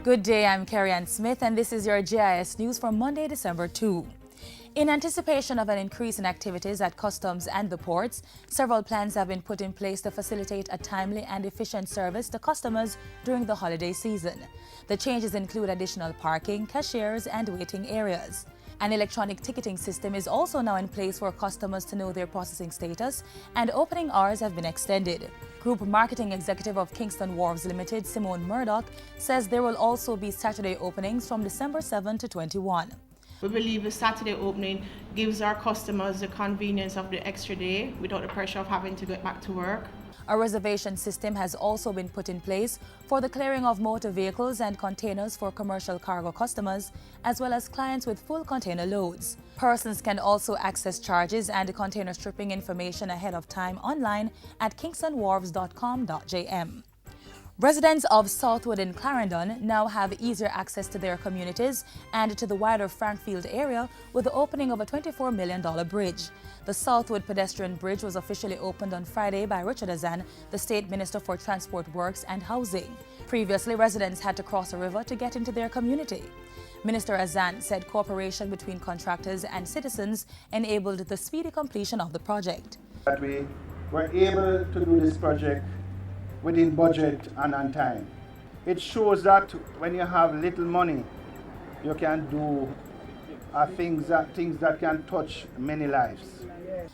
Good day, I'm Carrie-Ann Smith and this is your JIS news for Monday, December 2. In anticipation of an increase in activities at customs and the ports, several plans have been put in place to facilitate a timely and efficient service to customers during the holiday season. The changes include additional parking, cashiers, and waiting areas. An electronic ticketing system is also now in place for customers to know their processing status, and opening hours have been extended. Group Marketing Executive of Kingston Wharves Limited, Simone Murdoch, says there will also be Saturday openings from December 7 to 21. We believe the Saturday opening gives our customers the convenience of the extra day without the pressure of having to get back to work. A reservation system has also been put in place for the clearing of motor vehicles and containers for commercial cargo customers, as well as clients with full container loads. Persons can also access charges and container stripping information ahead of time online at kingstonwharves.com.jm. Residents of Southwood in Clarendon now have easier access to their communities and to the wider Frankfield area with the opening of a $24 million bridge. The Southwood Pedestrian Bridge was officially opened on Friday by Richard Azan, the State Minister for Transport Works and Housing. Previously, residents had to cross a river to get into their community. Minister Azan said cooperation between contractors and citizens enabled the speedy completion of the project. That we were able to do this project within budget and on time. It shows that when you have little money, you can do things that can touch many lives.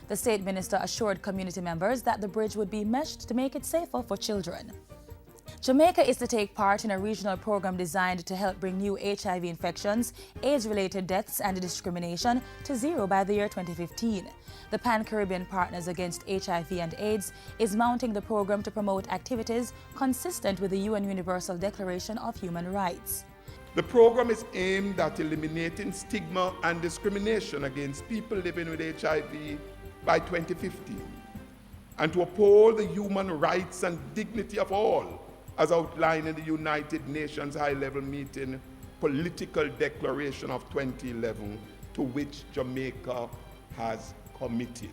The State Minister assured community members that the bridge would be meshed to make it safer for children. Jamaica is to take part in a regional program designed to help bring new HIV infections, AIDS-related deaths and discrimination to zero by the year 2015. The Pan-Caribbean Partners Against HIV and AIDS is mounting the program to promote activities consistent with the UN Universal Declaration of Human Rights. The program is aimed at eliminating stigma and discrimination against people living with HIV by 2015 and to uphold the human rights and dignity of all, as outlined in the United Nations High-Level Meeting Political Declaration of 2011, to which Jamaica has committed.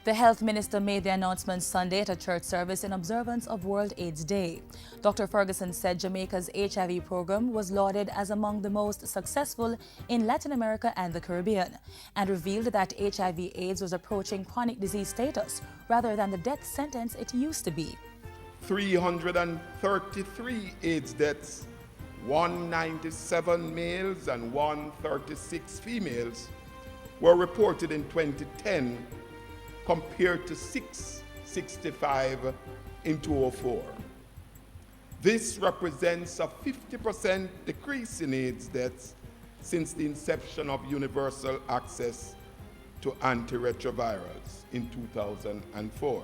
The Health Minister made the announcement Sunday at a church service in observance of World AIDS Day. Dr. Ferguson said Jamaica's HIV program was lauded as among the most successful in Latin America and the Caribbean, and revealed that HIV/AIDS was approaching chronic disease status rather than the death sentence it used to be. 333 AIDS deaths, 197 males and 136 females, were reported in 2010 compared to 665 in 2004. This represents a 50% decrease in AIDS deaths since the inception of universal access to antiretrovirals in 2004.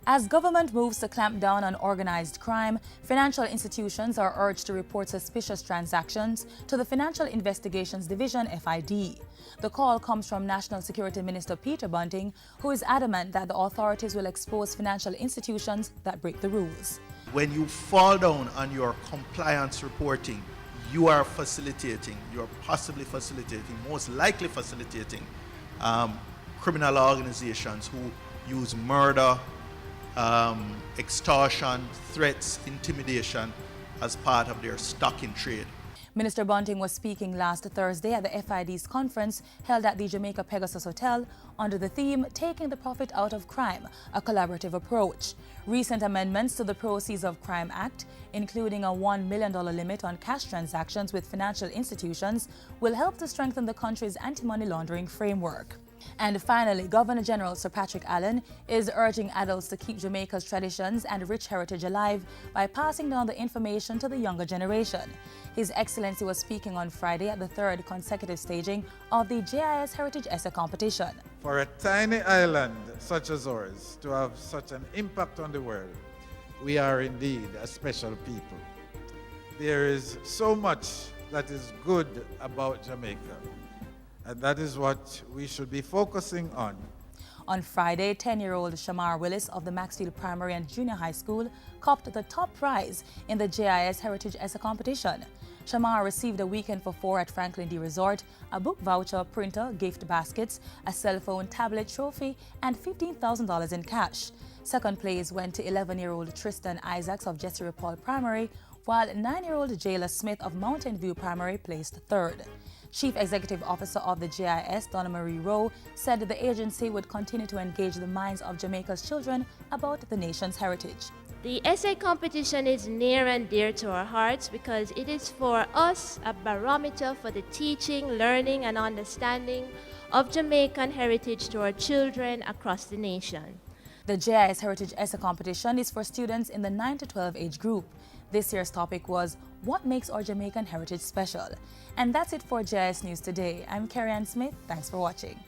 As government moves to clamp down on organized crime, financial institutions are urged to report suspicious transactions to the Financial Investigations Division, FID. The call comes from National Security Minister Peter Bunting, who is adamant that the authorities will expose financial institutions that break the rules. When you fall down on your compliance reporting, you are facilitating, you are possibly facilitating, most likely facilitating criminal organizations who use murder, extortion, threats, intimidation as part of their stock in trade. Minister Bunting was speaking last Thursday at the FID's conference held at the Jamaica Pegasus Hotel under the theme Taking the Profit Out of Crime, a collaborative approach. Recent amendments to the Proceeds of Crime Act, including a $1 million limit on cash transactions with financial institutions, will help to strengthen the country's anti-money laundering framework. And finally, Governor General Sir Patrick Allen is urging adults to keep Jamaica's traditions and rich heritage alive by passing down the information to the younger generation. His Excellency was speaking on Friday at the third consecutive staging of the JIS Heritage Essay Competition. For a tiny island such as ours to have such an impact on the world, we are indeed a special people. There is so much that is good about Jamaica, and that is what we should be focusing on. On Friday, 10-year-old Shamar Willis of the Maxfield Primary and Junior High School copped the top prize in the JIS Heritage Essay Competition. Shamar received a weekend for 4 at Franklin D Resort, a book voucher, printer, gift baskets, a cell phone, tablet, trophy, and $15,000 in cash. Second place went to 11-year-old Tristan Isaacs of Jesse Paul Primary, while 9-year-old Jayla Smith of Mountain View Primary placed 3rd. Chief Executive Officer of the JIS, Donna Marie Rowe, said that the agency would continue to engage the minds of Jamaica's children about the nation's heritage. The essay competition is near and dear to our hearts because it is for us a barometer for the teaching, learning, and understanding of Jamaican heritage to our children across the nation. The JIS Heritage Essay Competition is for students in the 9 to 12 age group. This year's topic was, what makes our Jamaican heritage special? And that's it for JIS News Today. I'm Carrie Ann Smith. Thanks for watching.